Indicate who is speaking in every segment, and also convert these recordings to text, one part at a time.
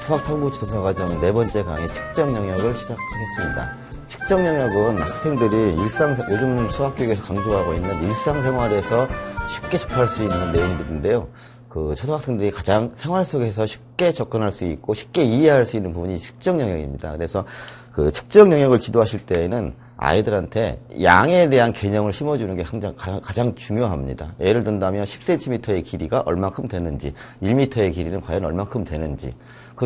Speaker 1: 수학탐구 지도사과정 네 번째 강의 측정 영역을 시작하겠습니다. 측정 영역은 학생들이 요즘 수학교육에서 강조하고 있는 일상생활에서 쉽게 접할 수 있는 내용들인데요. 초등학생들이 가장 생활 속에서 쉽게 접근할 수 있고 쉽게 이해할 수 있는 부분이 측정 영역입니다. 그래서 측정 영역을 지도하실 때에는 아이들한테 양에 대한 개념을 심어주는 게 가장 중요합니다. 예를 든다면 10cm의 길이가 얼마큼 되는지, 1m의 길이는 과연 얼마큼 되는지,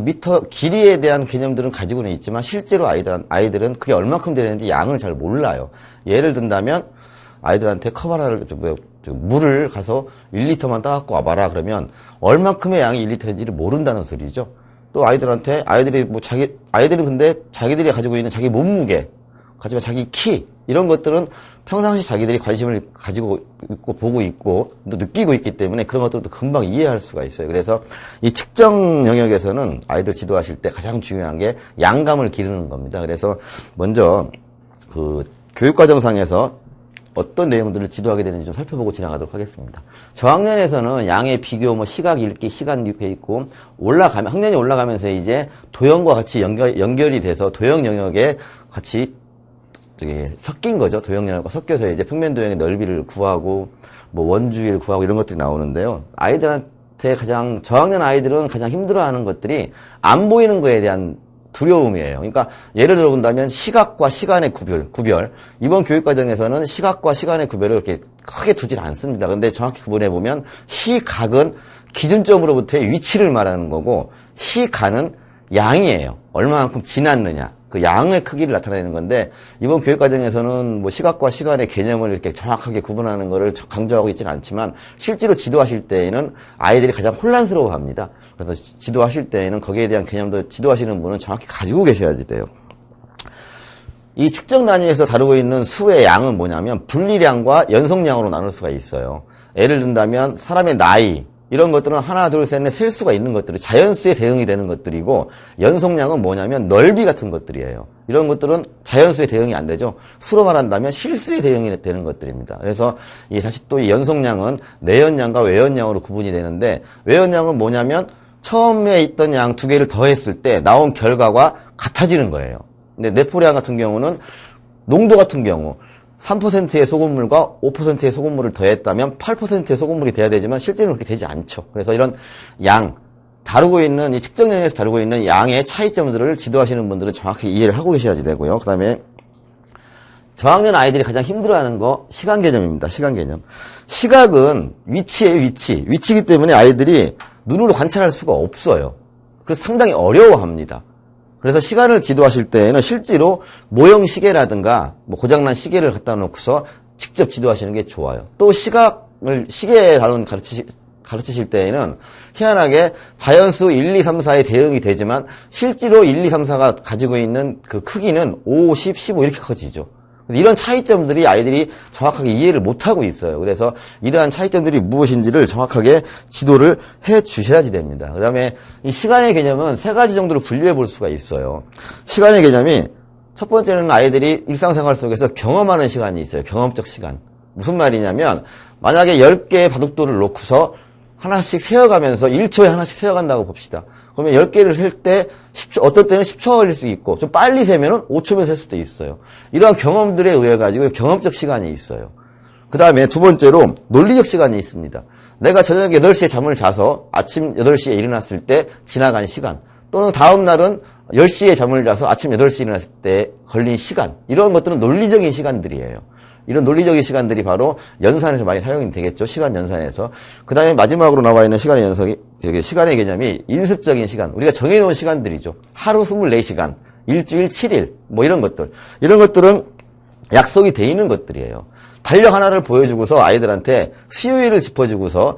Speaker 1: 미터 길이에 대한 개념들은 가지고는 있지만 실제로 아이들은 그게 얼마큼 되는지 양을 잘 몰라요. 예를 든다면 아이들한테 컵 하나를 물을 가서 1리터만 따갖고 와봐라 그러면 얼마큼의 양이 1리터인지를 모른다는 소리죠. 또 아이들은 근데 자기들이 가지고 있는 자기 몸무게, 하지만 자기 키, 이런 것들은 평상시 자기들이 관심을 가지고 있고 보고 있고 또 느끼고 있기 때문에 그런 것들도 금방 이해할 수가 있어요. 그래서 이 측정 영역에서는 아이들 지도하실 때 가장 중요한 게 양감을 기르는 겁니다. 그래서 먼저 교육과정상에서 어떤 내용들을 지도하게 되는지 좀 살펴보고 지나가도록 하겠습니다. 저학년에서는 양의 비교, 시각 읽기, 시간 돼 있고 학년이 올라가면서 이제 도형과 같이 연결이 돼서 도형 영역에 같이 섞인 거죠. 도형 영역과 섞여서 이제 평면 도형의 넓이를 구하고 원주위를 구하고 이런 것들이 나오는데요. 저학년 아이들은 가장 힘들어하는 것들이 안 보이는 거에 대한 두려움이에요. 그러니까 예를 들어 본다면 시각과 시간의 구별. 이번 교육과정에서는 시각과 시간의 구별을 이렇게 크게 두질 않습니다. 근데 정확히 구분해 보면 시각은 기준점으로부터의 위치를 말하는 거고 시간은 양이에요. 얼마만큼 지났느냐. 그 양의 크기를 나타내는 건데 이번 교육과정에서는 시각과 시간의 개념을 이렇게 정확하게 구분하는 것을 강조하고 있지는 않지만 실제로 지도하실 때에는 아이들이 가장 혼란스러워합니다. 그래서 지도하실 때에는 거기에 대한 개념도 지도하시는 분은 정확히 가지고 계셔야지 돼요. 이 측정 단위에서 다루고 있는 수의 양은 뭐냐면 분리량과 연속량으로 나눌 수가 있어요. 예를 든다면 사람의 나이, 이런 것들은 하나, 둘, 셋, 넷 셀 수가 있는 것들이 자연수에 대응이 되는 것들이고 연속량은 뭐냐면 넓이 같은 것들이에요. 이런 것들은 자연수에 대응이 안 되죠. 수로 말한다면 실수에 대응이 되는 것들입니다. 그래서 다시 또 이 연속량은 내연량과 외연량으로 구분이 되는데 외연량은 뭐냐면 처음에 있던 양 두 개를 더했을 때 나온 결과가 같아지는 거예요. 근데 내포량 같은 경우는 농도 같은 경우 3%의 소금물과 5%의 소금물을 더했다면 8%의 소금물이 돼야 되지만 실제로는 그렇게 되지 않죠. 그래서 이런 이 측정 영역에서 다루고 있는 양의 차이점들을 지도하시는 분들은 정확히 이해를 하고 계셔야지 되고요. 그 다음에 저학년 아이들이 가장 힘들어하는 거 시간 개념입니다. 시간 개념. 시각은 위치예요, 위치. 위치이기 때문에 아이들이 눈으로 관찰할 수가 없어요. 그래서 상당히 어려워합니다. 그래서 시간을 지도하실 때에는 실제로 모형 시계라든가 고장난 시계를 갖다 놓고서 직접 지도하시는 게 좋아요. 또 시계에 가르치실 때에는 희한하게 자연수 1, 2, 3, 4에 대응이 되지만 실제로 1, 2, 3, 4가 가지고 있는 그 크기는 5, 10, 15 이렇게 커지죠. 이런 차이점들이 아이들이 정확하게 이해를 못하고 있어요. 그래서 이러한 차이점들이 무엇인지를 정확하게 지도를 해 주셔야지 됩니다. 그 다음에 이 시간의 개념은 세 가지 정도로 분류해 볼 수가 있어요. 시간의 개념이 첫 번째는 아이들이 일상생활 속에서 경험하는 시간이 있어요. 경험적 시간. 무슨 말이냐면 만약에 10개의 바둑돌을 놓고서 하나씩 세어가면서 1초에 하나씩 세어간다고 봅시다. 그러면 10개를 셀 때 어떨 때는 10초가 걸릴 수 있고 좀 빨리 세면은 5초면 셀 수도 있어요. 이러한 경험들에 의해 가지고 경험적 시간이 있어요. 그 다음에 두 번째로 논리적 시간이 있습니다. 내가 저녁 8시에 잠을 자서 아침 8시에 일어났을 때 지나간 시간, 또는 다음 날은 10시에 잠을 자서 아침 8시에 일어났을 때 걸린 시간, 이런 것들은 논리적인 시간들이에요. 이런 논리적인 시간들이 바로 연산에서 많이 사용이 되겠죠. 시간 연산에서. 그 다음에 마지막으로 나와 있는 시간의 개념이 인습적인 시간. 우리가 정해놓은 시간들이죠. 하루 24시간, 일주일 7일, 이런 것들. 이런 것들은 약속이 돼 있는 것들이에요. 달력 하나를 보여주고서 아이들한테 수요일을 짚어주고서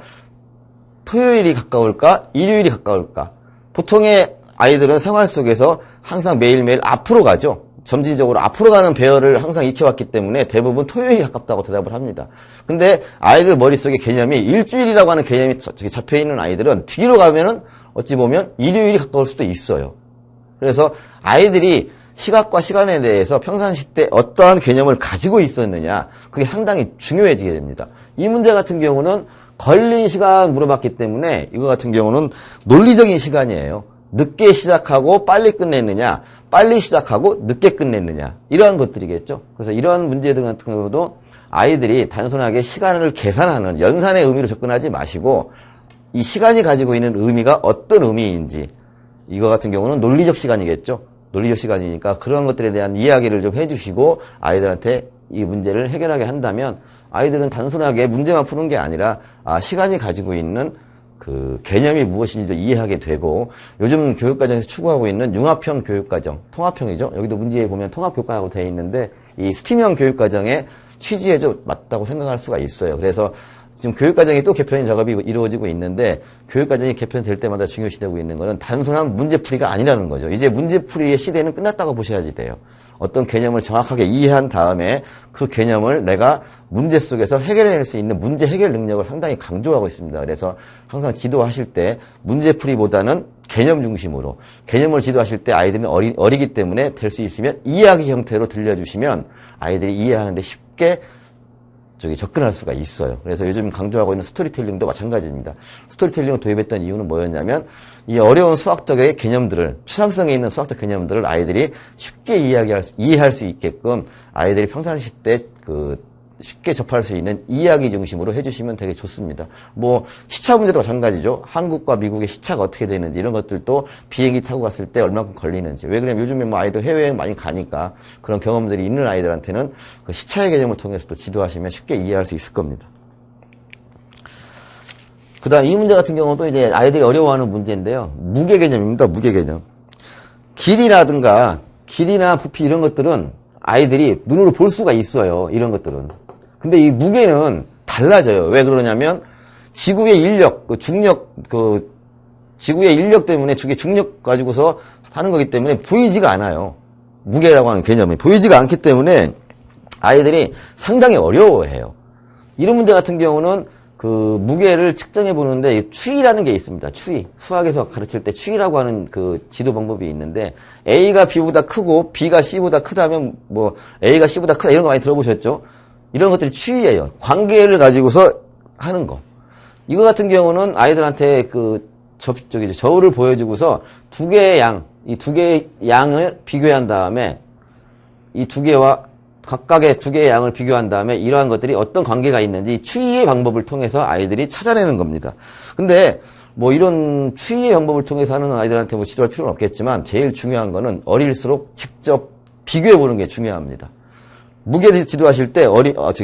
Speaker 1: 토요일이 가까울까? 일요일이 가까울까? 보통의 아이들은 생활 속에서 항상 매일매일 앞으로 가죠. 점진적으로 앞으로 가는 배열을 항상 익혀왔기 때문에 대부분 토요일이 가깝다고 대답을 합니다. 근데 아이들 머릿속에 개념이 일주일이라고 하는 개념이 잡혀있는 아이들은 뒤로 가면은 어찌 보면 일요일이 가까울 수도 있어요. 그래서 아이들이 시각과 시간에 대해서 평상시 때 어떠한 개념을 가지고 있었느냐, 그게 상당히 중요해지게 됩니다. 이 문제 같은 경우는 걸린 시간 물어봤기 때문에 이거 같은 경우는 논리적인 시간이에요. 늦게 시작하고 빨리 끝냈느냐, 빨리 시작하고 늦게 끝냈느냐, 이러한 것들이겠죠. 그래서 이러한 문제들 같은 경우도 아이들이 단순하게 시간을 계산하는 연산의 의미로 접근하지 마시고 이 시간이 가지고 있는 의미가 어떤 의미인지, 이거 같은 경우는 논리적 시간이겠죠. 논리적 시간이니까 그런 것들에 대한 이야기를 좀 해주시고 아이들한테 이 문제를 해결하게 한다면 아이들은 단순하게 문제만 푸는 게 아니라 시간이 가지고 있는 그 개념이 무엇인지도 이해하게 되고, 요즘 교육과정에서 추구하고 있는 융합형 교육과정, 통합형이죠. 여기도 문제에 보면 통합교과라고 되어 있는데 이 스팀형 교육과정의 취지에 좀 맞다고 생각할 수가 있어요. 그래서 지금 교육과정이 또 개편 작업이 이루어지고 있는데, 교육과정이 개편될 때마다 중요시되고 있는 것은 단순한 문제풀이가 아니라는 거죠. 이제 문제풀이의 시대는 끝났다고 보셔야지 돼요. 어떤 개념을 정확하게 이해한 다음에 그 개념을 내가 문제 속에서 해결해낼 수 있는 문제 해결 능력을 상당히 강조하고 있습니다. 그래서 항상 지도하실 때 문제풀이보다는 개념 중심으로, 개념을 지도하실 때 아이들은 어리기 때문에 될 수 있으면 이야기 형태로 들려주시면 아이들이 이해하는데 쉽게 접근할 수가 있어요. 그래서 요즘 강조하고 있는 스토리텔링도 마찬가지입니다. 스토리텔링을 도입했던 이유는 뭐였냐면, 이 어려운 수학적의 개념들을, 추상성에 있는 수학적 개념들을 아이들이 쉽게 이해할 수 있게끔 아이들이 평상시 때 쉽게 접할 수 있는 이야기 중심으로 해주시면 되게 좋습니다. 뭐 시차 문제도 마찬가지죠. 한국과 미국의 시차가 어떻게 되는지, 이런 것들도 비행기 타고 갔을 때 얼마큼 걸리는지. 왜 그러냐면 요즘에 뭐 아이들 해외여행 많이 가니까 그런 경험들이 있는 아이들한테는 그 시차의 개념을 통해서 또 지도하시면 쉽게 이해할 수 있을 겁니다. 그 다음 이 문제 같은 경우도 이제 아이들이 어려워하는 문제인데요. 무게 개념입니다. 무게 개념. 길이나 부피 이런 것들은 아이들이 눈으로 볼 수가 있어요. 이런 것들은. 근데 이 무게는 달라져요. 왜 그러냐면 지구의 인력, 지구의 인력 때문에 중력 가지고서 하는 거기 때문에 보이지가 않아요. 무게라고 하는 개념이 보이지가 않기 때문에 아이들이 상당히 어려워해요. 이런 문제 같은 경우는 그 무게를 측정해 보는데 추이라는 게 있습니다. 추이. 수학에서 가르칠 때 추이라고 하는 그 지도 방법이 있는데, A가 B보다 크고 B가 C보다 크다면 뭐 A가 C보다 크다 이런 거 많이 들어보셨죠? 이런 것들이 추이예요. 관계를 가지고서 하는 거. 이거 같은 경우는 아이들한테 저울을 보여주고서 두 개의 이 두 개의 양을 비교한 다음에 이 두 개와 각각의 두 개의 양을 비교한 다음에 이러한 것들이 어떤 관계가 있는지 추이의 방법을 통해서 아이들이 찾아내는 겁니다. 근데 뭐 이런 추이의 방법을 통해서 하는 아이들한테 뭐 지도할 필요는 없겠지만 제일 중요한 거는 어릴수록 직접 비교해 보는 게 중요합니다. 무게 지도하실 때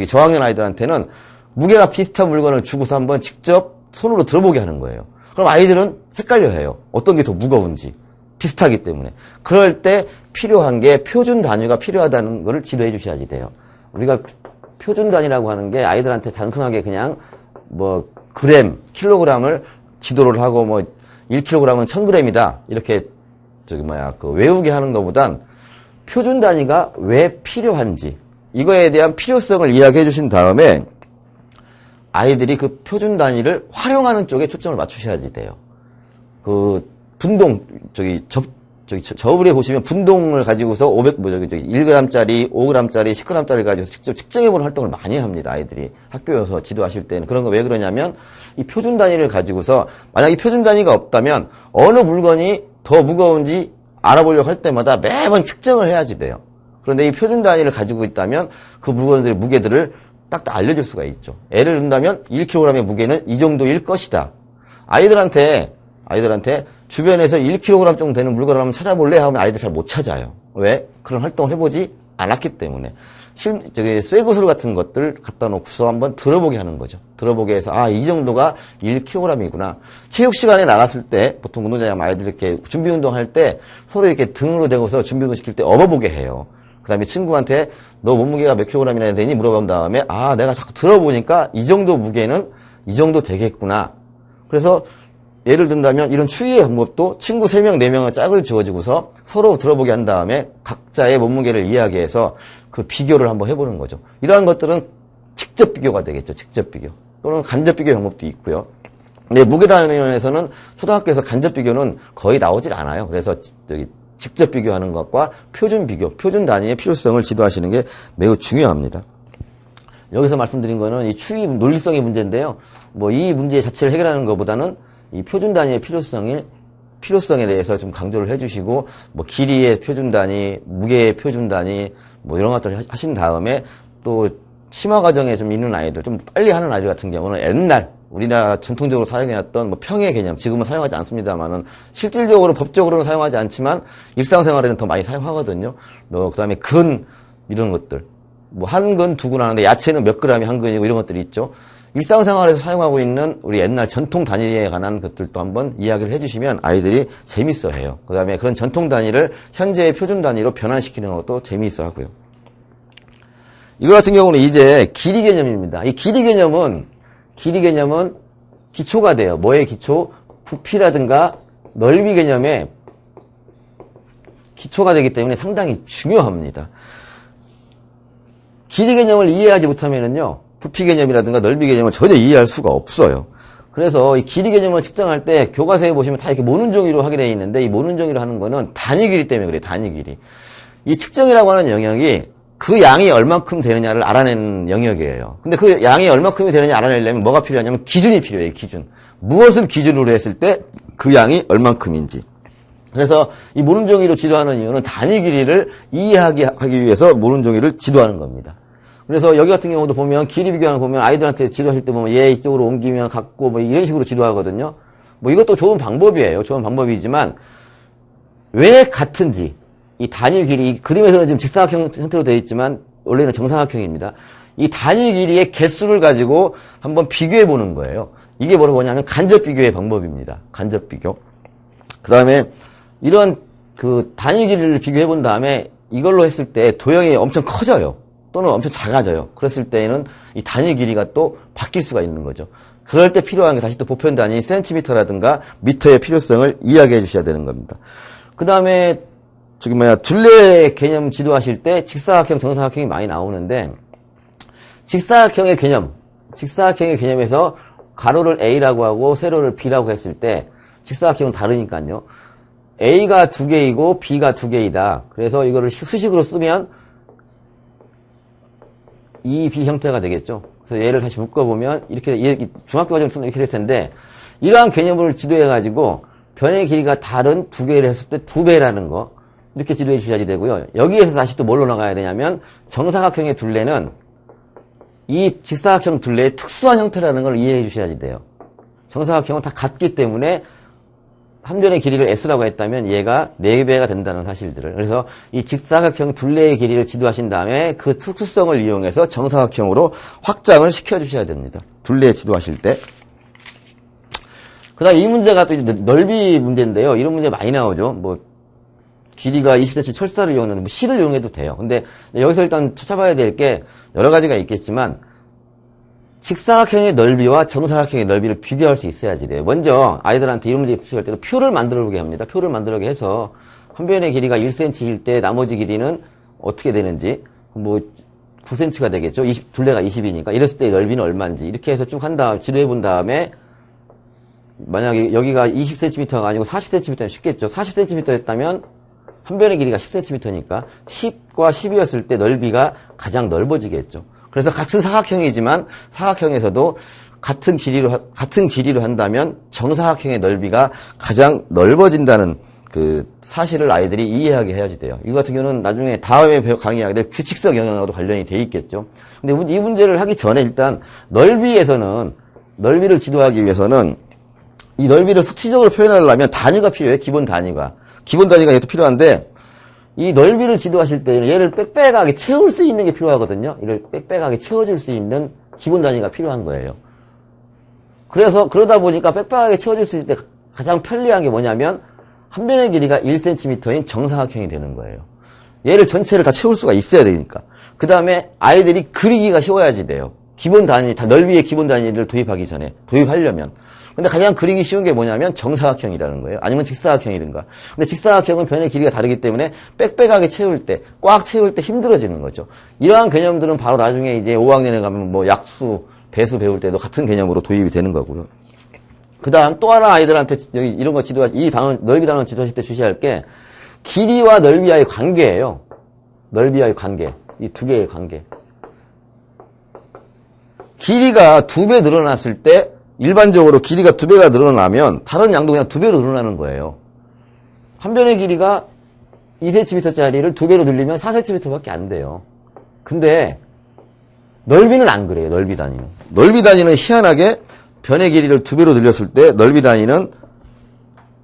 Speaker 1: 저학년 아이들한테는 무게가 비슷한 물건을 주고서 한번 직접 손으로 들어보게 하는 거예요. 그럼 아이들은 헷갈려해요. 어떤 게 더 무거운지. 비슷하기 때문에. 그럴 때 필요한 게 표준 단위가 필요하다는 것을 지도해 주셔야지 돼요. 우리가 표준 단위라고 하는 게 아이들한테 단순하게 그냥 뭐 킬로그램을 지도를 하고 뭐 1kg은 1000g이다. 이렇게 외우게 하는 것보단 표준 단위가 왜 필요한지, 이거에 대한 필요성을 이야기해 주신 다음에 아이들이 그 표준 단위를 활용하는 쪽에 초점을 맞추셔야지 돼요. 저울에 보시면 분동을 가지고서 1g짜리, 5g짜리, 10g짜리 가지고 직접 측정해보는 활동을 많이 합니다. 아이들이 학교에서 지도하실 때는. 그런 거 왜 그러냐면 이 표준 단위를 가지고서 만약 이 표준 단위가 없다면 어느 물건이 더 무거운지 알아보려고 할 때마다 매번 측정을 해야지 돼요. 그런데 이 표준 단위를 가지고 있다면 그 물건들의 무게들을 딱 알려줄 수가 있죠. 예를 든다면 1kg의 무게는 이 정도일 것이다. 아이들한테 주변에서 1kg 정도 되는 물건을 한번 찾아볼래? 하면 아이들 잘 못 찾아요. 왜? 그런 활동을 해보지 않았기 때문에. 쇠구슬 같은 것들 갖다 놓고서 한번 들어보게 하는 거죠. 들어보게 해서, 이 정도가 1kg이구나. 체육 시간에 나갔을 때, 보통 운동장에 아이들 이렇게 준비 운동할 때 서로 이렇게 등으로 대고서 준비 운동 시킬 때 업어보게 해요. 그 다음에 친구한테 너 몸무게가 몇 킬로그램이나 되니? 물어본 다음에, 내가 자꾸 들어보니까 이 정도 무게는 이 정도 되겠구나. 그래서 예를 든다면 이런 추이의 방법도 친구 3명, 4명의 짝을 주어지고서 서로 들어보게 한 다음에 각자의 몸무게를 이야기해서 그 비교를 한번 해보는 거죠. 이러한 것들은 직접 비교가 되겠죠. 직접 비교. 또는 간접 비교 방법도 있고요. 근데 무게라는 면에서는 초등학교에서 간접 비교는 거의 나오질 않아요. 그래서 직접 비교하는 것과 표준 비교, 표준 단위의 필요성을 지도하시는 게 매우 중요합니다. 여기서 말씀드린 거는 이 추이 논리성의 문제인데요. 뭐 이 문제 자체를 해결하는 것보다는 이 표준 단위의 필요성을 필요성에 대해서 좀 강조를 해주시고, 뭐, 길이의 표준 단위, 무게의 표준 단위, 뭐, 이런 것들을 하신 다음에, 또, 심화 과정에 좀 있는 아이들, 좀 빨리 하는 아이들 같은 경우는 옛날, 우리나라 전통적으로 사용해왔던 뭐 평의 개념, 지금은 사용하지 않습니다만은, 실질적으로, 법적으로는 사용하지 않지만, 일상생활에는 더 많이 사용하거든요. 그 다음에 근, 이런 것들. 뭐, 한 근, 두 근 하는데, 야채는 몇 그램이 한 근이고, 이런 것들이 있죠. 일상생활에서 사용하고 있는 우리 옛날 전통 단위에 관한 것들도 한번 이야기를 해주시면 아이들이 재밌어 해요. 그 다음에 그런 전통 단위를 현재의 표준 단위로 변환시키는 것도 재미있어 하고요. 이거 같은 경우는 이제 길이 개념입니다. 이 길이 개념은 기초가 돼요. 뭐의 기초? 부피라든가 넓이 개념의 기초가 되기 때문에 상당히 중요합니다. 길이 개념을 이해하지 못하면은요, 부피 개념이라든가 넓이 개념을 전혀 이해할 수가 없어요. 그래서 이 길이 개념을 측정할 때 교과서에 보시면 다 이렇게 모는 종이로 하게 되어 있는데, 이 모는 종이로 하는 거는 단위 길이 때문에 그래요. 단위 길이. 이 측정이라고 하는 영역이 그 양이 얼만큼 되느냐를 알아내는 영역이에요. 근데 그 양이 얼만큼이 되느냐 알아내려면 뭐가 필요하냐면 기준이 필요해요. 기준. 무엇을 기준으로 했을 때 그 양이 얼만큼인지. 그래서 이 모는 종이로 지도하는 이유는 단위 길이를 이해하기 위해서 모는 종이를 지도하는 겁니다. 그래서 여기 같은 경우도 보면 길이 비교하는 거 보면 아이들한테 지도하실 때 보면 얘 이쪽으로 옮기면 같고 뭐 이런 식으로 지도하거든요. 뭐 이것도 좋은 방법이에요. 좋은 방법이지만 왜 같은지, 이 단위 길이, 그림에서는 지금 직사각형 형태로 되어 있지만 원래는 정사각형입니다. 이 단위 길이의 개수를 가지고 한번 비교해 보는 거예요. 이게 뭐냐면 간접 비교의 방법입니다. 간접 비교. 그 다음에 이런 그 단위 길이를 비교해 본 다음에 이걸로 했을 때 도형이 엄청 커져요. 또는 엄청 작아져요. 그랬을 때에는 이 단위 길이가 또 바뀔 수가 있는 거죠. 그럴 때 필요한 게 다시 또 보편 단위 센티미터라든가 미터의 필요성을 이야기해 주셔야 되는 겁니다. 그 다음에 둘레 개념 지도하실 때 직사각형, 정사각형이 많이 나오는데, 직사각형의 개념에서 가로를 A라고 하고 세로를 B라고 했을 때 직사각형은 다르니까요. A가 두 개이고 B가 두 개이다. 그래서 이거를 수식으로 쓰면 EB 형태가 되겠죠. 그래서 얘를 다시 묶어보면 이렇게 중학교 과정을 쓰면 이렇게 될 텐데, 이러한 개념을 지도해가지고 변의 길이가 다른 두 개를 했을 때 두 배라는 거 이렇게 지도해 주셔야지 되고요. 여기에서 다시 또 뭘로 나가야 되냐면 정사각형의 둘레는 이 직사각형 둘레의 특수한 형태라는 걸 이해해 주셔야지 돼요. 정사각형은 다 같기 때문에 한 변의 길이를 S라고 했다면 얘가 4배가 된다는 사실들을. 그래서 이 직사각형 둘레의 길이를 지도하신 다음에 그 특수성을 이용해서 정사각형으로 확장을 시켜주셔야 됩니다. 둘레 지도하실 때. 그 다음 이 문제가 또 이제 넓이 문제인데요. 이런 문제 많이 나오죠. 뭐 길이가 20cm 철사를 이용하는 실을 이용해도 돼요. 근데 여기서 일단 찾아봐야 될 게 여러 가지가 있겠지만 직사각형의 넓이와 정사각형의 넓이를 비교할 수 있어야지 돼요. 먼저 아이들한테 이런 문제 풀이할 때는 표를 만들어보게 합니다. 표를 만들어보게 해서 한 변의 길이가 1cm일 때 나머지 길이는 어떻게 되는지, 뭐 9cm가 되겠죠. 둘레가 20이니까 이랬을 때 넓이는 얼마인지 이렇게 해서 쭉 한 다음 지도해 본 다음에 만약에 여기가 20cm가 아니고 40cm면 쉽겠죠. 40cm였다면 한 변의 길이가 10cm니까 10과 10이었을 때 넓이가 가장 넓어지겠죠. 그래서 같은 사각형이지만 사각형에서도 같은 길이로 한다면 정사각형의 넓이가 가장 넓어진다는 그 사실을 아이들이 이해하게 해야지 돼요. 이거 같은 경우는 나중에 다음에 강의하게 될 규칙성 영역하고도 관련이 돼 있겠죠. 근데 이 문제를 하기 전에 일단 넓이를 지도하기 위해서는 이 넓이를 수치적으로 표현하려면 단위가 필요해요. 기본 단위가 얘도 필요한데, 이 넓이를 지도하실 때는 얘를 빽빽하게 채울 수 있는 게 필요하거든요. 이를 빽빽하게 채워줄 수 있는 기본 단위가 필요한 거예요. 그래서 그러다 보니까 빽빽하게 채워줄 수 있을 때 가장 편리한 게 뭐냐면 한 변의 길이가 1cm인 정사각형이 되는 거예요. 얘를 전체를 다 채울 수가 있어야 되니까. 그 다음에 아이들이 그리기가 쉬워야지 돼요. 기본 단위, 다 넓이의 기본 단위를 도입하려면. 근데 가장 그리기 쉬운 게 뭐냐면 정사각형이라는 거예요. 아니면 직사각형이든가. 근데 직사각형은 변의 길이가 다르기 때문에 빽빽하게 채울 때, 꽉 채울 때 힘들어지는 거죠. 이러한 개념들은 바로 나중에 이제 5학년에 가면 뭐 약수, 배수 배울 때도 같은 개념으로 도입이 되는 거고요. 그 다음 또 하나 아이들한테 여기 이런 거 넓이 단원 지도하실 때 주셔야 할 게 길이와 넓이와의 관계예요. 넓이와의 관계. 이 두 개의 관계. 길이가 2배 늘어났을 때 일반적으로 길이가 2배가 늘어나면 다른 양도 그냥 2배로 늘어나는 거예요. 한 변의 길이가 2cm짜리를 2배로 늘리면 4cm밖에 안 돼요. 근데 넓이는 안 그래요. 넓이 단위는. 넓이 단위는 희한하게 변의 길이를 2배로 늘렸을 때 넓이 단위는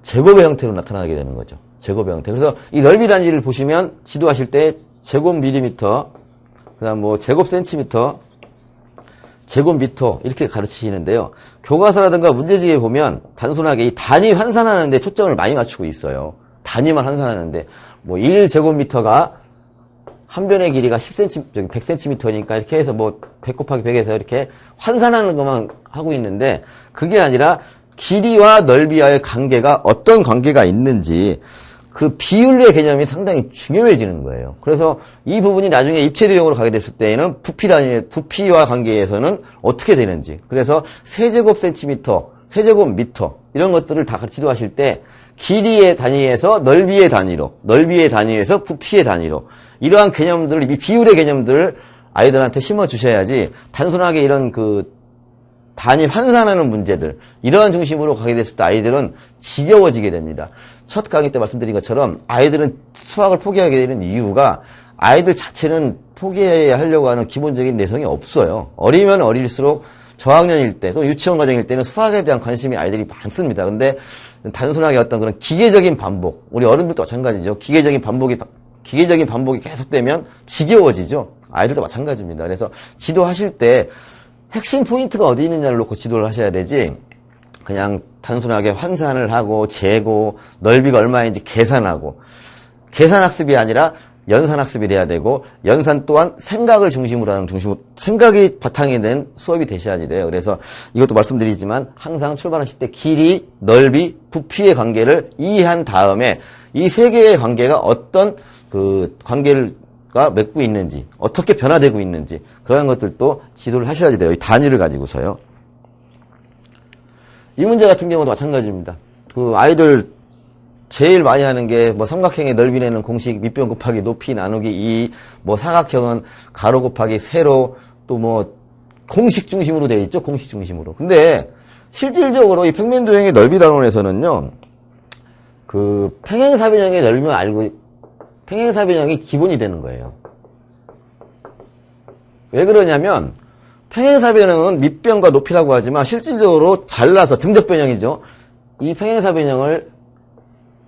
Speaker 1: 제곱의 형태로 나타나게 되는 거죠. 제곱의 형태. 그래서 이 넓이 단위를 보시면 지도하실 때 제곱 밀리미터, 그다음 뭐 제곱 센티미터, 제곱 미터 이렇게 가르치시는데요. 교과서라든가 문제집에 보면 단순하게 이 단위 환산하는 데 초점을 많이 맞추고 있어요. 단위만 환산하는데 뭐 1제곱미터가 한 변의 길이가 10cm, 100cm니까 이렇게 해서 뭐 100 곱하기 100에서 이렇게 환산하는 것만 하고 있는데 그게 아니라 길이와 넓이와의 관계가 어떤 관계가 있는지 그 비율의 개념이 상당히 중요해지는 거예요. 그래서 이 부분이 나중에 입체도형으로 가게 됐을 때에는 부피와 관계에서는 어떻게 되는지. 그래서 세제곱 센티미터, 세제곱 미터 이런 것들을 다 같이 지도하실 때 길이의 단위에서 넓이의 단위로, 넓이의 단위에서 부피의 단위로 이러한 개념들을, 이 비율의 개념들을 아이들한테 심어 주셔야지 단순하게 이런 그 단위 환산하는 문제들 이러한 중심으로 가게 됐을 때 아이들은 지겨워지게 됩니다. 첫 강의 때 말씀드린 것처럼 아이들은 수학을 포기하게 되는 이유가 아이들 자체는 포기하려고 하는 기본적인 내성이 없어요. 어리면 어릴수록 저학년일 때 또 유치원 과정일 때는 수학에 대한 관심이 아이들이 많습니다. 근데 단순하게 어떤 그런 기계적인 반복, 우리 어른들도 마찬가지죠. 기계적인 반복이 계속되면 지겨워지죠. 아이들도 마찬가지입니다. 그래서 지도하실 때 핵심 포인트가 어디 있느냐를 놓고 지도를 하셔야 되지 그냥 단순하게 환산을 하고 재고 넓이가 얼마인지 계산하고 계산학습이 아니라 연산학습이 돼야 되고 연산 또한 생각을 중심으로 하는 생각이 바탕이 된 수업이 되셔야지 돼요. 그래서 이것도 말씀드리지만 항상 출발하실 때 길이, 넓이, 부피의 관계를 이해한 다음에 이 세 개의 관계가 어떤 그 관계가 맺고 있는지 어떻게 변화되고 있는지 그런 것들도 지도를 하셔야지 돼요. 이 단위를 가지고서요. 이 문제 같은 경우도 마찬가지입니다. 그 아이들 제일 많이 하는 게 뭐 삼각형의 넓이 내는 공식 밑변 곱하기 높이 나누기 2, 뭐 사각형은 가로 곱하기 세로 또 뭐 공식 중심으로 되어 있죠. 공식 중심으로. 근데 실질적으로 이 평면도형의 넓이 단원에서는요. 그 평행사변형의 넓이만 알고 평행사변형이 기본이 되는 거예요. 왜 그러냐면 평행사변형은 밑변과 높이라고 하지만 실질적으로 잘라서 등적변형이죠. 이 평행사변형을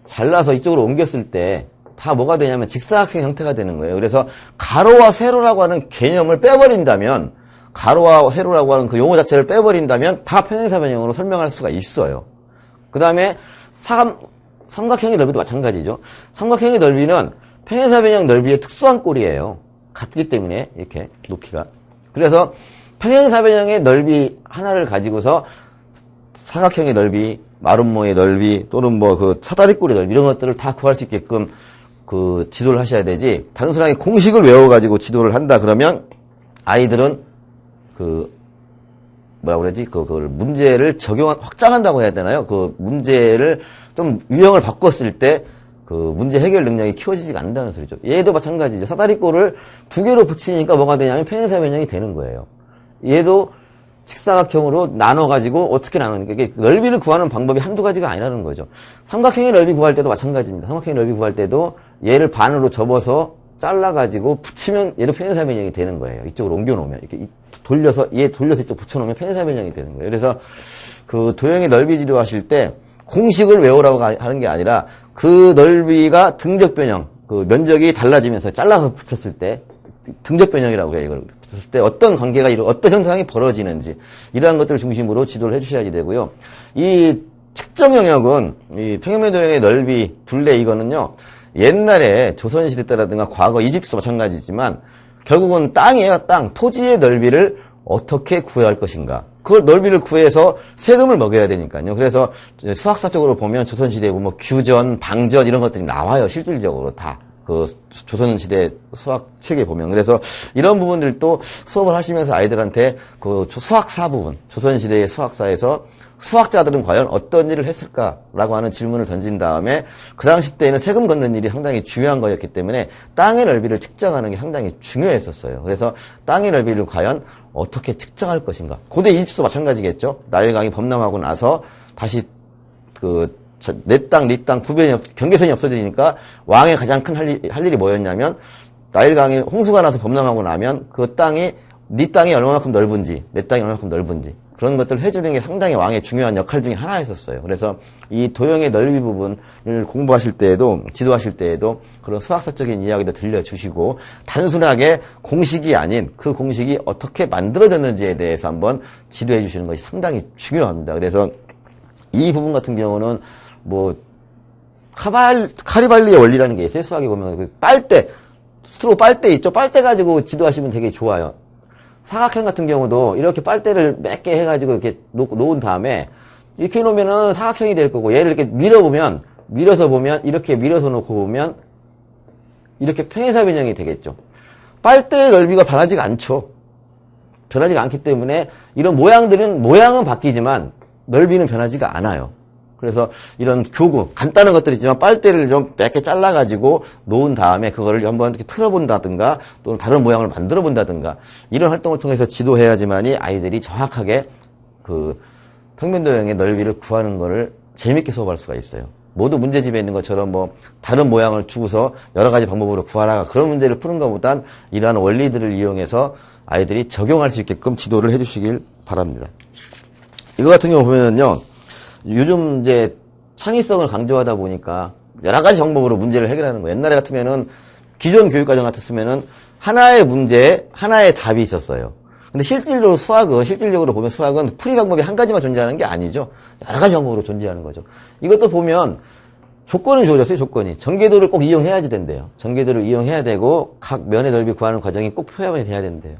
Speaker 1: 잘라서 이쪽으로 옮겼을 때 다 뭐가 되냐면 직사각형 형태가 되는 거예요. 그래서 가로와 세로라고 하는 개념을 빼버린다면 가로와 세로라고 하는 그 용어 자체를 빼버린다면 다 평행사변형으로 설명할 수가 있어요. 그 다음에 삼각형의 넓이도 마찬가지죠. 삼각형의 넓이는 평행사변형 넓이의 특수한 꼴이에요. 같기 때문에 이렇게 높이가. 그래서 평행사변형의 넓이 하나를 가지고서 사각형의 넓이, 마름모의 넓이 또는 뭐 그 사다리꼴의 넓이 이런 것들을 다 구할 수 있게끔 그 지도를 하셔야 되지. 단순하게 공식을 외워가지고 지도를 한다 그러면 아이들은 그 뭐라 그러지? 그걸 문제를 확장한다고 해야 되나요? 그 문제를 좀 유형을 바꿨을 때 그 문제 해결 능력이 키워지지가 않는다는 소리죠. 얘도 마찬가지죠. 사다리꼴을 두 개로 붙이니까 뭐가 되냐면 평행사변형이 되는 거예요. 얘도 직사각형으로 나눠가지고 어떻게 나누니까 이게 넓이를 구하는 방법이 한두 가지가 아니라는 거죠. 삼각형의 넓이 구할 때도 마찬가지입니다. 삼각형의 넓이 구할 때도 얘를 반으로 접어서 잘라가지고 붙이면 얘도 평행사변형이 되는 거예요. 이쪽으로 옮겨놓으면 이렇게 돌려서 이쪽 붙여놓으면 평행사변형이 되는 거예요. 그래서 그 도형의 넓이 지도하실 때 공식을 외우라고 하는 게 아니라 그 넓이가 등적변형, 그 면적이 달라지면서 잘라서 붙였을 때 등적변형이라고 해요. 이걸 붙였을 때 어떤 관계가 어떤 현상이 벌어지는지 이러한 것들을 중심으로 지도를 해주셔야지 되고요. 이 측정 영역은 이 평면도형의 넓이, 둘레 이거는요. 옛날에 조선시대 때라든가 과거 이집트도 마찬가지지만 결국은 땅이에요. 땅, 토지의 넓이를 어떻게 구해야 할 것인가. 그걸 넓이를 구해서 세금을 먹여야 되니까요. 그래서 수학사 쪽으로 보면 조선시대에 뭐 규전, 방전 이런 것들이 나와요. 실질적으로 다. 그 조선시대 수학책에 보면. 그래서 이런 부분들도 수업을 하시면서 아이들한테 그 수학사 부분, 조선시대의 수학사에서 수학자들은 과연 어떤 일을 했을까라고 하는 질문을 던진 다음에 그 당시 때에는 세금 걷는 일이 상당히 중요한 거였기 때문에 땅의 넓이를 측정하는 게 상당히 중요했었어요. 그래서 땅의 넓이를 과연 어떻게 측정할 것인가. 고대 이집트도 마찬가지겠죠. 나일강이 범람하고 나서 다시 그 내 땅, 네 땅 구별이 경계선이 없어지니까 왕의 가장 큰 할 일이 뭐였냐면 나일강에 홍수가 나서 범람하고 나면 그 땅이 네 땅이 얼마만큼 넓은지 내 땅이 얼마만큼 넓은지 그런 것들을 해주는 게 상당히 왕의 중요한 역할 중에 하나였었어요. 그래서 이 도형의 넓이 부분을 공부하실 때에도 지도하실 때에도 그런 수학설적인 이야기도 들려주시고 단순하게 공식이 아닌 그 공식이 어떻게 만들어졌는지에 대해서 한번 지도해 주시는 것이 상당히 중요합니다. 그래서 이 부분 같은 경우는 뭐 카리발리의 원리라는 게 있어요. 수학에 보면 그 빨대 스트로 빨대 있죠. 빨대 가지고 지도하시면 되게 좋아요. 사각형 같은 경우도 이렇게 빨대를 몇 개 해가지고 이렇게 놓은 다음에 이렇게 놓으면은 사각형이 될 거고 얘를 이렇게 밀어서 보면 이렇게 밀어서 놓고 보면 이렇게 평행사 변형이 되겠죠. 빨대의 넓이가 변하지가 않죠. 변하지가 않기 때문에 이런 모양은 바뀌지만 넓이는 변하지가 않아요. 그래서 이런 교구, 간단한 것들이지만 빨대를 좀 몇 개 잘라가지고 놓은 다음에 그거를 한번 이렇게 틀어본다든가 또는 다른 모양을 만들어 본다든가 이런 활동을 통해서 지도해야지만이 아이들이 정확하게 그 평면도형의 넓이를 구하는 거를 재밌게 수업할 수가 있어요. 모두 문제집에 있는 것처럼 뭐 다른 모양을 주고서 여러 가지 방법으로 구하라 그런 문제를 푸는 것보단 이러한 원리들을 이용해서 아이들이 적용할 수 있게끔 지도를 해주시길 바랍니다. 이거 같은 경우 보면은요. 요즘 이제 창의성을 강조하다 보니까 여러 가지 방법으로 문제를 해결하는 거예요. 옛날에 같으면은 기존 교육과정 같았으면은 하나의 문제에 하나의 답이 있었어요. 근데 실질적으로 보면 수학은 풀이 방법이 한 가지만 존재하는 게 아니죠. 여러 가지 방법으로 존재하는 거죠. 이것도 보면 조건은 주어졌어요. 조건이. 전개도를 꼭 이용해야지 된대요. 전개도를 이용해야 되고 각 면의 넓이 구하는 과정이 꼭 표현이 돼야 된대요.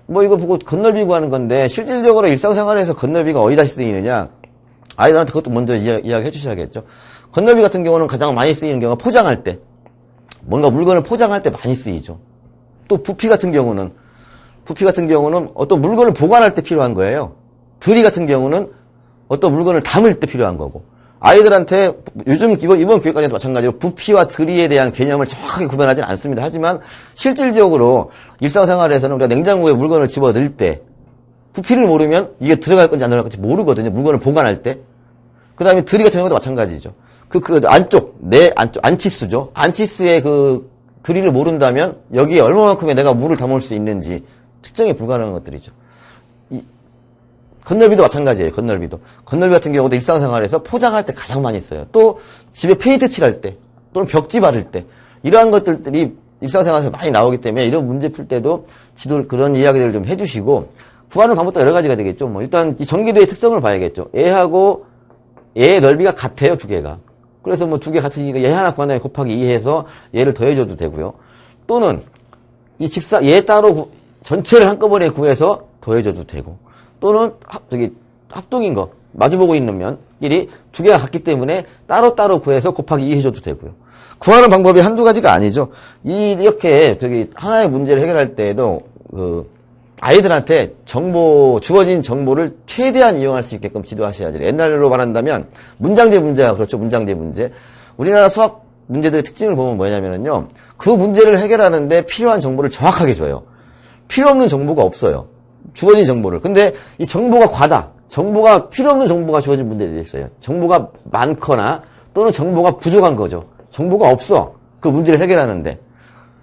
Speaker 1: 뭐 이거 보고 건널비 구하는 건데 실질적으로 일상생활에서 건널비가 어디다 쓰이느냐? 아이들한테 그것도 먼저 이야기해 주셔야겠죠. 건널비 같은 경우는 가장 많이 쓰이는 경우가 포장할 때. 뭔가 물건을 포장할 때 많이 쓰이죠. 또 부피 같은 경우는 어떤 물건을 보관할 때 필요한 거예요. 드리 같은 경우는 어떤 물건을 담을 때 필요한 거고. 아이들한테 요즘 이번 교육과정도 마찬가지로 부피와 드리에 대한 개념을 정확하게 구별하지는 않습니다. 하지만 실질적으로 일상생활에서는 우리가 냉장고에 물건을 집어넣을 때 부피를 모르면 이게 들어갈 건지 안 들어갈 건지 모르거든요. 물건을 보관할 때. 그 다음에 드리 같은 경우도 마찬가지죠. 안치수죠. 안치수의 그 드리를 모른다면 여기에 얼마만큼의 내가 물을 담을 수 있는지 특정이 불가능한 것들이죠. 건널비도 마찬가지예요. 건널비 같은 경우도 일상생활에서 포장할 때 가장 많이 써요. 또 집에 페인트 칠할 때 또는 벽지 바를 때 이러한 것들이 일상생활에서 많이 나오기 때문에 이런 문제 풀 때도 그런 이야기들을 좀 해주시고 구하는 방법도 여러 가지가 되겠죠. 뭐 일단 이 전개도의 특성을 봐야겠죠. 얘하고 얘의 넓이가 같아요. 두 개가. 그래서 뭐 두 개 같으니까 얘 하나 구한 다음에 곱하기 2 해서 얘를 더해줘도 되고요. 또는 얘 따로 전체를 한꺼번에 구해서 더해줘도 되고 또는 합동인 거 마주보고 있는 면끼리 두 개가 같기 때문에 따로따로 구해서 곱하기 2 해줘도 되고요. 구하는 방법이 한두 가지가 아니죠. 이렇게 하나의 문제를 해결할 때에도 아이들한테 주어진 정보를 최대한 이용할 수 있게끔 지도하셔야죠. 옛날로 말한다면 문장제 문제가 그렇죠. 문장제 문제. 우리나라 수학 문제들의 특징을 보면 뭐냐면요. 그 문제를 해결하는데 필요한 정보를 정확하게 줘요. 필요 없는 정보가 없어요. 주어진 정보를. 근데 이 정보가 필요 없는 정보가 주어진 문제들이 있어요. 정보가 많거나 또는 정보가 부족한 거죠. 정보가 없어. 그 문제를 해결하는데.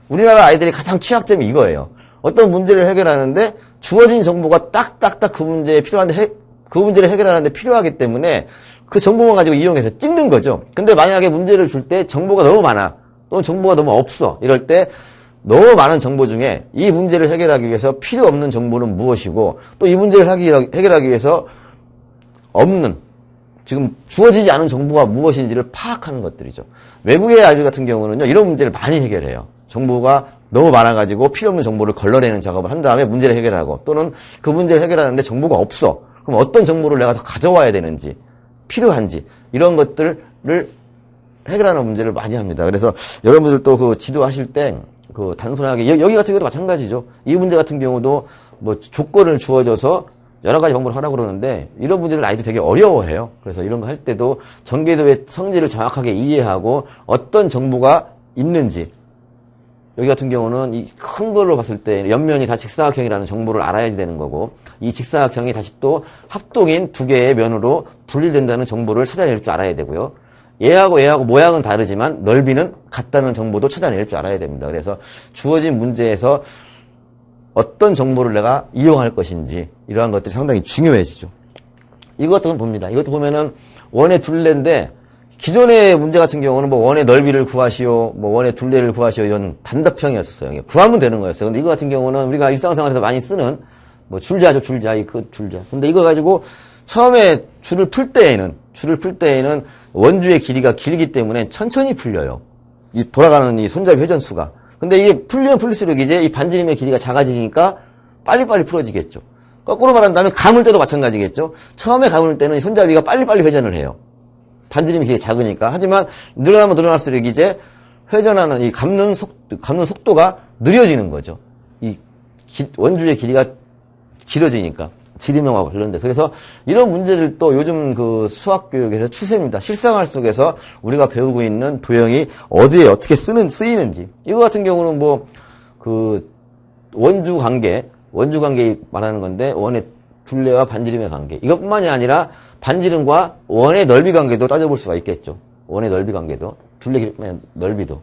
Speaker 1: 우리나라 아이들이 가장 취약점이 이거예요. 어떤 문제를 해결하는데 주어진 정보가 딱딱딱 그 문제에 필요한데 그 문제를 해결하는데 필요하기 때문에 그 정보만 가지고 이용해서 찍는 거죠. 근데 만약에 문제를 줄 때 정보가 너무 많아 또는 정보가 너무 없어 이럴 때 너무 많은 정보 중에 이 문제를 해결하기 위해서 필요 없는 정보는 무엇이고 또 이 문제를 해결하기 위해서 없는 지금 주어지지 않은 정보가 무엇인지를 파악하는 것들이죠. 외국의 아이들 같은 경우는요 이런 문제를 많이 해결해요. 정보가 너무 많아가지고 필요 없는 정보를 걸러내는 작업을 한 다음에 문제를 해결하고 또는 그 문제를 해결하는데 정보가 없어. 그럼 어떤 정보를 내가 더 가져와야 되는지 필요한지 이런 것들을 해결하는 문제를 많이 합니다. 그래서 여러분들도 그 지도하실 때 그 단순하게 여기 같은 경우도 마찬가지죠. 이 문제 같은 경우도 뭐 조건을 주어져서 여러 가지 방법을 하라고 그러는데 이런 문제를 아이들이 되게 어려워해요. 그래서 이런 거 할 때도 전개도의 성질을 정확하게 이해하고 어떤 정보가 있는지 여기 같은 경우는 이 큰 걸로 봤을 때 옆면이 다 직사각형이라는 정보를 알아야 되는 거고 이 직사각형이 다시 또 합동인 두 개의 면으로 분리된다는 정보를 찾아낼 줄 알아야 되고요. 얘하고 모양은 다르지만 넓이는 같다는 정보도 찾아낼 줄 알아야 됩니다. 그래서 주어진 문제에서 어떤 정보를 내가 이용할 것인지 이러한 것들이 상당히 중요해지죠. 이것도 봅니다. 이것도 보면은 원의 둘레인데 기존의 문제 같은 경우는 뭐 원의 넓이를 구하시오, 뭐 원의 둘레를 구하시오 이런 단답형이었었어요. 구하면 되는 거였어요. 근데 이거 같은 경우는 우리가 일상생활에서 많이 쓰는 뭐 줄자죠, 줄자, 줄자. 근데 이거 가지고 처음에 줄을 풀 때에는 원주의 길이가 길기 때문에 천천히 풀려요. 이 돌아가는 이 손잡이 회전수가. 근데 이게 풀리면 풀릴수록 이제 이 반지름의 길이가 작아지니까 빨리빨리 풀어지겠죠. 거꾸로 말한다면 감을 때도 마찬가지겠죠. 처음에 감을 때는 손잡이가 빨리빨리 회전을 해요. 반지름의 길이 작으니까. 하지만 늘어나면 늘어날수록 이제 회전하는 이 감는 속도가 느려지는 거죠. 이 원주의 길이가 길어지니까. 지름형과 관련돼서. 그래서 이런 문제들도 요즘 그 수학교육에서 추세입니다. 실생활 속에서 우리가 배우고 있는 도형이 어디에 어떻게 쓰이는지. 이거 같은 경우는 뭐, 원주 관계 말하는 건데, 원의 둘레와 반지름의 관계. 이것뿐만이 아니라 반지름과 원의 넓이 관계도 따져볼 수가 있겠죠. 원의 넓이 관계도. 둘레 길이의 넓이도.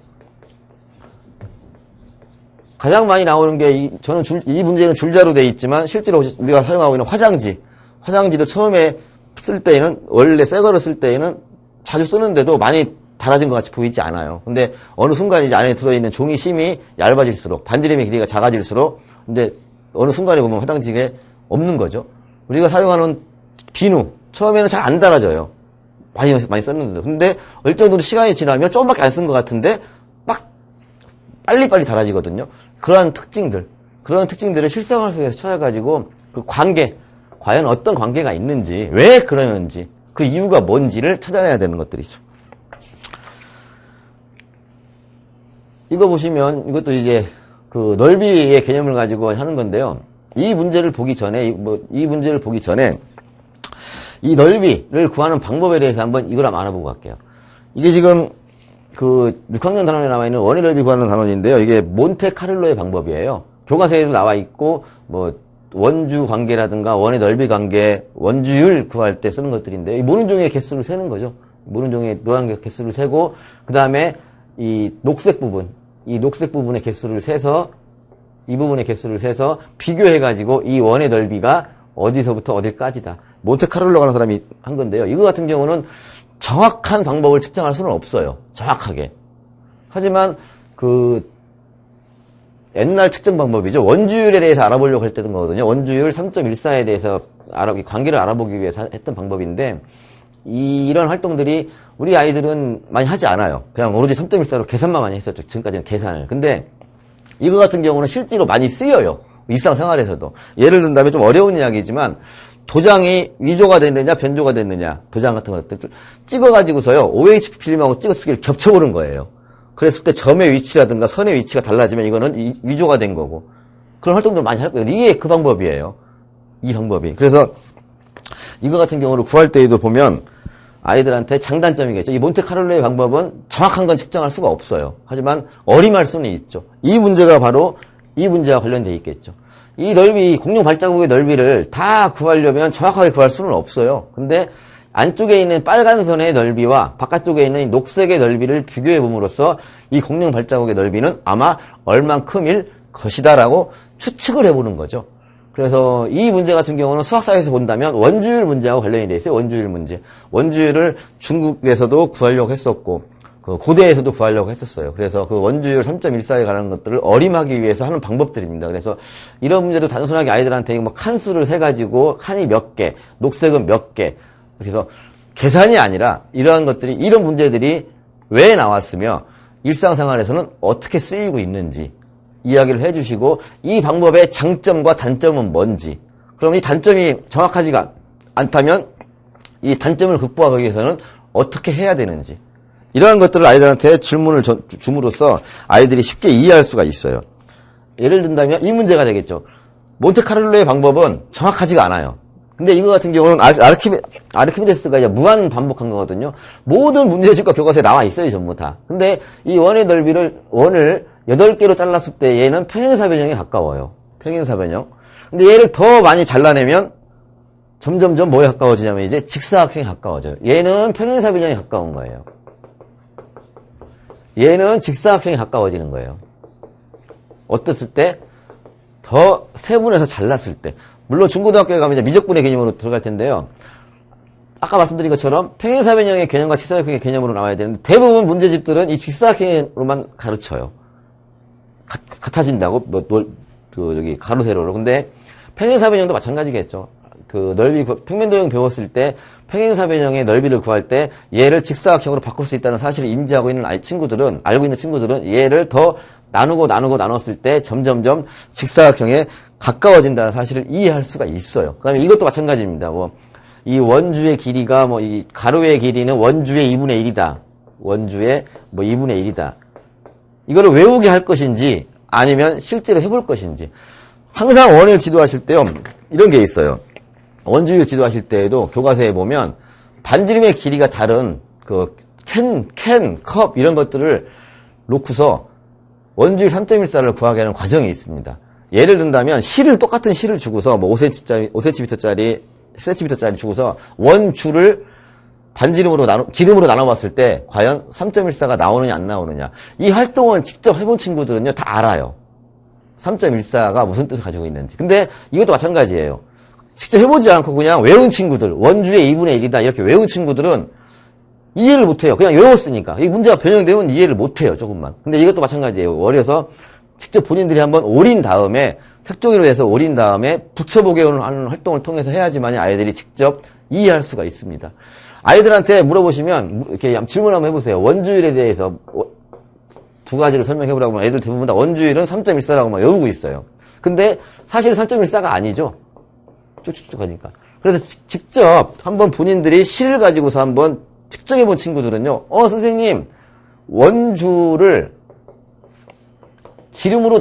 Speaker 1: 가장 많이 나오는 게, 이 문제는 줄자로 되어 있지만, 실제로 우리가 사용하고 있는 화장지도 처음에 쓸 때에는, 원래 새 거를 쓸 때에는 자주 쓰는데도 많이 달아진 것 같이 보이지 않아요. 근데 어느 순간 이제 안에 들어있는 종이 심이 얇아질수록, 반지름의 길이가 작아질수록, 이제 어느 순간에 보면 화장지에 없는 거죠. 우리가 사용하는 비누, 처음에는 잘 안 달아져요. 많이 썼는데도. 근데 어느 정도 시간이 지나면 조금밖에 안 쓴 것 같은데, 막 빨리빨리 달아지거든요. 그런 특징들을 실생활 속에서 찾아가지고 그 관계, 과연 어떤 관계가 있는지, 왜 그러는지, 그 이유가 뭔지를 찾아내야 되는 것들이죠. 이거 보시면 이것도 이제 그 넓이의 개념을 가지고 하는 건데요. 이 문제를 보기 전에 이 넓이를 구하는 방법에 대해서 한번 이걸 한번 알아보고 갈게요. 이게 지금 그 6학년 단원에 나와 있는 원의 넓이 구하는 단원인데요. 이게 몬테카를로의 방법이에요. 교과서에도 나와 있고 뭐 원주 관계라든가 원의 넓이 관계, 원주율 구할 때 쓰는 것들인데 이 모는 종이의 개수를 세는 거죠. 모는 종이의 노란 개수를 세고 그다음에 이 녹색 부분의 개수를 세서 이 부분의 개수를 세서 비교해 가지고 이 원의 넓이가 어디서부터 어디까지다. 몬테카를로라는 사람이 한 건데요. 이거 같은 경우는 정확한 방법을 측정할 수는 없어요. 정확하게. 하지만 그 옛날 측정 방법이죠. 원주율에 대해서 알아보려고 했던 거거든요. 원주율 3.14에 대해서 관계를 알아보기 위해서 했던 방법인데 이런 활동들이 우리 아이들은 많이 하지 않아요. 그냥 오로지 3.14로 계산만 많이 했었죠. 지금까지는 계산을. 근데 이거 같은 경우는 실제로 많이 쓰여요. 일상생활에서도. 예를 든다면 좀 어려운 이야기지만 도장이 위조가 됐느냐 변조가 됐느냐 도장 같은 것들 찍어가지고서요. OHP 필름하고 찍어서 두 개를 겹쳐보는 거예요. 그랬을 때 점의 위치라든가 선의 위치가 달라지면 이거는 위조가 된 거고 그런 활동들 많이 할 거예요. 이게 그 방법이에요. 이 방법이. 그래서 이거 같은 경우를 구할 때에도 보면 아이들한테 장단점이겠죠. 이 몬테카를로의 방법은 정확한 건 측정할 수가 없어요. 하지만 어림할 수는 있죠. 이 문제가 바로 이 문제와 관련되어 있겠죠. 이 넓이, 공룡 발자국의 넓이를 다 구하려면 정확하게 구할 수는 없어요. 근데 안쪽에 있는 빨간 선의 넓이와 바깥쪽에 있는 이 녹색의 넓이를 비교해 봄으로써 이 공룡 발자국의 넓이는 아마 얼만큼일 것이다라고 추측을 해보는 거죠. 그래서 이 문제 같은 경우는 수학사에서 본다면 원주율 문제하고 관련이 돼 있어요. 원주율 문제. 원주율을 중국에서도 구하려고 했었고 고대에서도 구하려고 했었어요. 그래서 그 원주율 3.14에 관한 것들을 어림하기 위해서 하는 방법들입니다. 그래서 이런 문제도 단순하게 아이들한테 뭐 칸수를 세가지고 칸이 몇 개, 녹색은 몇 개. 그래서 계산이 아니라 이러한 것들이, 이런 문제들이 왜 나왔으며 일상생활에서는 어떻게 쓰이고 있는지 이야기를 해주시고 이 방법의 장점과 단점은 뭔지. 그럼 이 단점이 정확하지가 않다면 이 단점을 극복하기 위해서는 어떻게 해야 되는지. 이러한 것들을 아이들한테 질문을 줌으로써 아이들이 쉽게 이해할 수가 있어요. 예를 든다면 이 문제가 되겠죠. 몬테카를로의 방법은 정확하지가 않아요. 근데 이거 같은 경우는 아르키메데스가 이제 무한 반복한 거거든요. 모든 문제집과 교과서에 나와 있어요, 전부 다. 근데 이 원의 넓이를, 원을 8개로 잘랐을 때 얘는 평행사변형에 가까워요. 평행사변형. 근데 얘를 더 많이 잘라내면 점점점 뭐에 가까워지냐면 이제 직사각형에 가까워져요. 얘는 평행사변형에 가까운 거예요. 얘는 직사각형에 가까워지는 거예요. 어땠을 때? 더 세분해서 잘났을 때. 물론 중고등학교에 가면 이제 미적분의 개념으로 들어갈 텐데요. 아까 말씀드린 것처럼 평행사변형의 개념과 직사각형의 개념으로 나와야 되는데 대부분 문제집들은 이 직사각형으로만 가르쳐요. 같아진다고 여기 가로 세로로. 근데 평행사변형도 마찬가지겠죠. 그 넓이 평면도형 배웠을 때 평행사변형의 넓이를 구할 때 얘를 직사각형으로 바꿀 수 있다는 사실을 인지하고 있는 알고 있는 친구들은 얘를 더 나눴을 때 점점점 직사각형에 가까워진다는 사실을 이해할 수가 있어요. 그 다음에 이것도 마찬가지입니다. 이 원주의 길이가 이 가로의 길이는 원주의 2분의 1이다. 원주의 2분의 1이다. 이거를 외우게 할 것인지 아니면 실제로 해볼 것인지. 항상 원을 지도하실 때요. 이런 게 있어요. 원주를 지도하실 때에도 교과서에 보면 반지름의 길이가 다른 컵 이런 것들을 놓고서 원주율 3.14를 구하게 하는 과정이 있습니다. 예를 든다면 똑같은 실을 주고서 5cm짜리, 10cm짜리 주고서 원줄을 지름으로 나눠봤을 때 과연 3.14가 나오느냐 안 나오느냐. 이 활동을 직접 해본 친구들은요 다 알아요. 3.14가 무슨 뜻을 가지고 있는지. 근데 이것도 마찬가지예요. 직접 해보지 않고 그냥 외운 친구들, 원주의 2분의 1이다 이렇게 외운 친구들은 이해를 못해요. 그냥 외웠으니까. 이 문제가 변형되면 이해를 못해요, 조금만. 근데 이것도 마찬가지예요. 어려서 직접 본인들이 한번 오린 다음에, 색종이로 해서 오린 다음에 붙여보게 하는 활동을 통해서 해야지만 아이들이 직접 이해할 수가 있습니다. 아이들한테 물어보시면, 이렇게 질문 한번 해보세요. 원주율에 대해서 두 가지를 설명해보라고 하면 애들 대부분 다 원주율은 3.14라고 막 외우고 있어요. 근데 사실은 3.14가 아니죠. 쭉쭉쭉 가니까. 그래서 직접 한번 본인들이 실을 가지고서 한번 측정해본 친구들은요, 선생님, 원주를 지름으로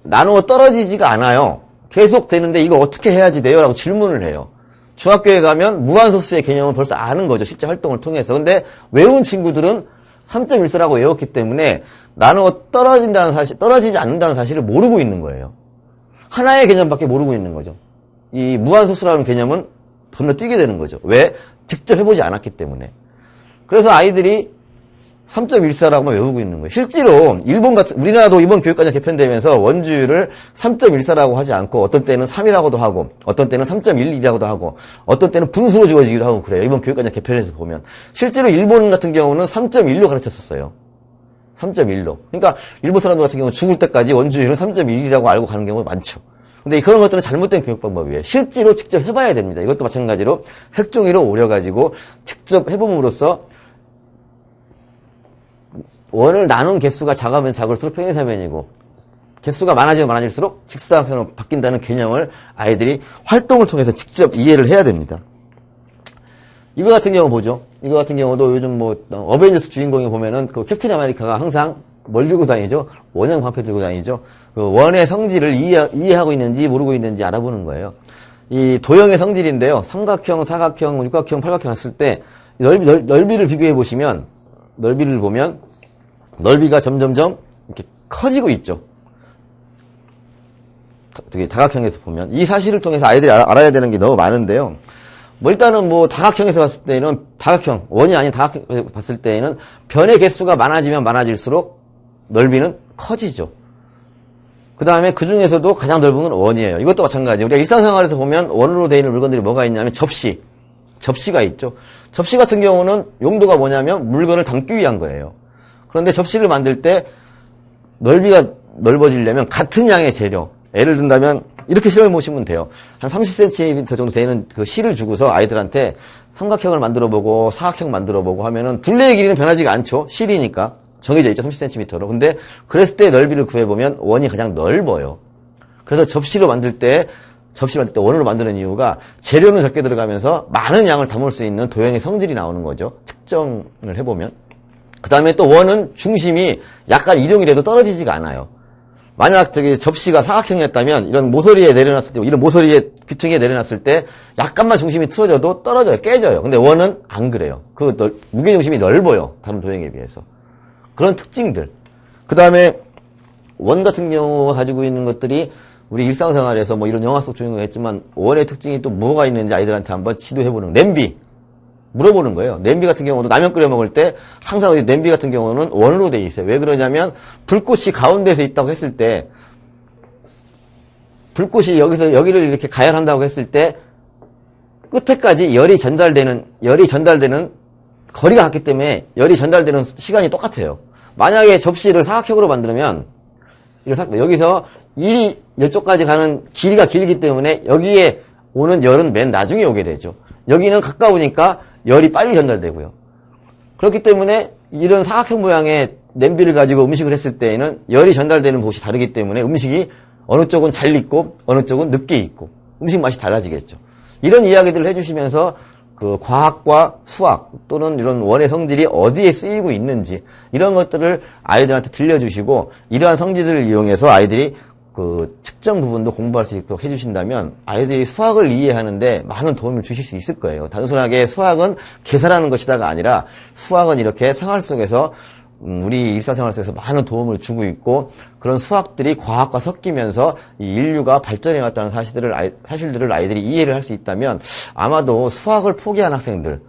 Speaker 1: 나누어 떨어지지가 않아요. 계속 되는데 이거 어떻게 해야지 돼요? 라고 질문을 해요. 중학교에 가면 무한소수의 개념을 벌써 아는 거죠. 실제 활동을 통해서. 근데 외운 친구들은 3.14라고 외웠기 때문에 나누어 떨어지지 않는다는 사실을 모르고 있는 거예요. 하나의 개념밖에 모르고 있는 거죠. 이 무한소수라는 개념은 건너뛰게 되는 거죠. 왜? 직접 해보지 않았기 때문에. 그래서 아이들이 3.14라고만 외우고 있는 거예요. 실제로 우리나라도 이번 교육과정 개편되면서 원주율을 3.14라고 하지 않고 어떤 때는 3이라고도 하고 어떤 때는 3.11이라고도 하고 어떤 때는 분수로 주어지기도 하고 그래요. 이번 교육과정 개편에서 보면. 실제로 일본 같은 경우는 3.1로 가르쳤었어요. 3.1로. 그러니까 일본 사람들 같은 경우는 죽을 때까지 원주율은 3.1이라고 알고 가는 경우가 많죠. 근데 그런 것들은 잘못된 교육 방법이에요. 실제로 직접 해봐야 됩니다. 이것도 마찬가지로 색종이로 오려가지고 직접 해봄으로써 원을 나눈 개수가 작으면 작을수록 평행사변이고 개수가 많아지면 많아질수록 직사각형으로 바뀐다는 개념을 아이들이 활동을 통해서 직접 이해를 해야 됩니다. 이거 같은 경우 보죠. 이거 같은 경우도 요즘 어벤져스 주인공이 보면은 그 캡틴 아메리카가 항상 뭘 들고 다니죠? 원형 방패 들고 다니죠? 그 원의 성질을 이해하고 있는지 모르고 있는지 알아보는 거예요. 이 도형의 성질인데요. 삼각형, 사각형, 육각형, 팔각형 했을 때 넓이를 비교해 보시면 넓이를 보면 넓이가 점점점 이렇게 커지고 있죠. 되게 다각형에서 보면 이 사실을 통해서 아이들이 알아야 되는 게 너무 많은데요. 일단은 다각형에서 봤을 때는 원이 아닌 다각형에서 봤을 때에는 변의 개수가 많아지면 많아질수록 넓이는 커지죠. 그 다음에 그 중에서도 가장 넓은 건 원이에요. 이것도 마찬가지예요. 우리가 일상생활에서 보면 원으로 되어 있는 물건들이 뭐가 있냐면 접시가 있죠. 접시 같은 경우는 용도가 뭐냐면 물건을 담기 위한 거예요. 그런데 접시를 만들 때 넓이가 넓어지려면 같은 양의 재료, 예를 든다면 이렇게 실험해 보시면 돼요. 한 30cm 정도 되는 그 실을 주고서 아이들한테 삼각형을 만들어보고 사각형 만들어보고 하면은 둘레의 길이는 변하지가 않죠. 실이니까 정해져 있죠. 30cm로. 근데 그랬을 때 넓이를 구해보면 원이 가장 넓어요. 그래서 접시를 만들 때 원으로 만드는 이유가 재료는 적게 들어가면서 많은 양을 담을 수 있는 도형의 성질이 나오는 거죠. 측정을 해보면. 그 다음에 또 원은 중심이 약간 이동이 돼도 떨어지지가 않아요. 만약 접시가 사각형이었다면 이런 모서리에 내려놨을 때, 이런 모서리에 귀퉁이에 내려놨을 때 약간만 중심이 틀어져도 떨어져요. 깨져요. 근데 원은 안 그래요. 무게중심이 넓어요. 다른 도형에 비해서. 그런 특징들. 그 다음에 원 같은 경우가 가지고 있는 것들이 우리 일상생활에서 이런 영화 속 주인공이 했지만 원의 특징이 또 뭐가 있는지 아이들한테 한번 지도해보는 냄비. 물어보는 거예요. 냄비 같은 경우도 라면 끓여 먹을 때 항상 냄비 같은 경우는 원으로 돼 있어요. 왜 그러냐면 불꽃이 가운데서 있다고 했을 때 불꽃이 여기를 이렇게 가열한다고 했을 때 끝에까지 열이 전달되는 거리가 같기 때문에 열이 전달되는 시간이 똑같아요. 만약에 접시를 사각형으로 만들면 여기서 이쪽까지 가는 길이가 길기 때문에 여기에 오는 열은 맨 나중에 오게 되죠. 여기는 가까우니까 열이 빨리 전달되고요. 그렇기 때문에 이런 사각형 모양의 냄비를 가지고 음식을 했을 때에는 열이 전달되는 곳이 다르기 때문에 음식이 어느 쪽은 잘 익고 어느 쪽은 늦게 익고 음식 맛이 달라지겠죠. 이런 이야기들을 해주시면서 그 과학과 수학 또는 이런 원의 성질이 어디에 쓰이고 있는지 이런 것들을 아이들한테 들려주시고 이러한 성질들을 이용해서 아이들이 그 측정 부분도 공부할 수 있도록 해주신다면 아이들이 수학을 이해하는데 많은 도움을 주실 수 있을 거예요. 단순하게 수학은 계산하는 것이다가 아니라 수학은 이렇게 생활 속에서 우리 일상생활 속에서 많은 도움을 주고 있고 그런 수학들이 과학과 섞이면서 이 인류가 발전해 왔다는 사실들을 아이들이 이해를 할 수 있다면 아마도 수학을 포기한 학생들은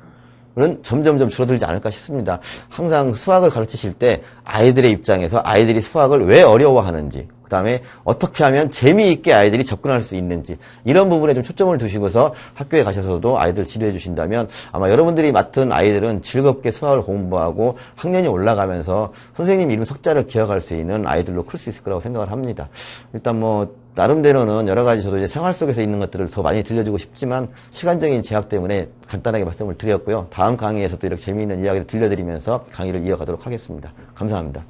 Speaker 1: 점점점 줄어들지 않을까 싶습니다. 항상 수학을 가르치실 때 아이들의 입장에서 아이들이 수학을 왜 어려워하는지 그 다음에 어떻게 하면 재미있게 아이들이 접근할 수 있는지 이런 부분에 좀 초점을 두시고서 학교에 가셔서도 아이들 지도해 주신다면 아마 여러분들이 맡은 아이들은 즐겁게 수학을 공부하고 학년이 올라가면서 선생님 이름 석자를 기억할 수 있는 아이들로 클 수 있을 거라고 생각을 합니다. 일단 뭐 나름대로는 여러 가지 저도 이제 생활 속에서 있는 것들을 더 많이 들려주고 싶지만 시간적인 제약 때문에 간단하게 말씀을 드렸고요. 다음 강의에서 또 이렇게 재미있는 이야기를 들려드리면서 강의를 이어가도록 하겠습니다. 감사합니다.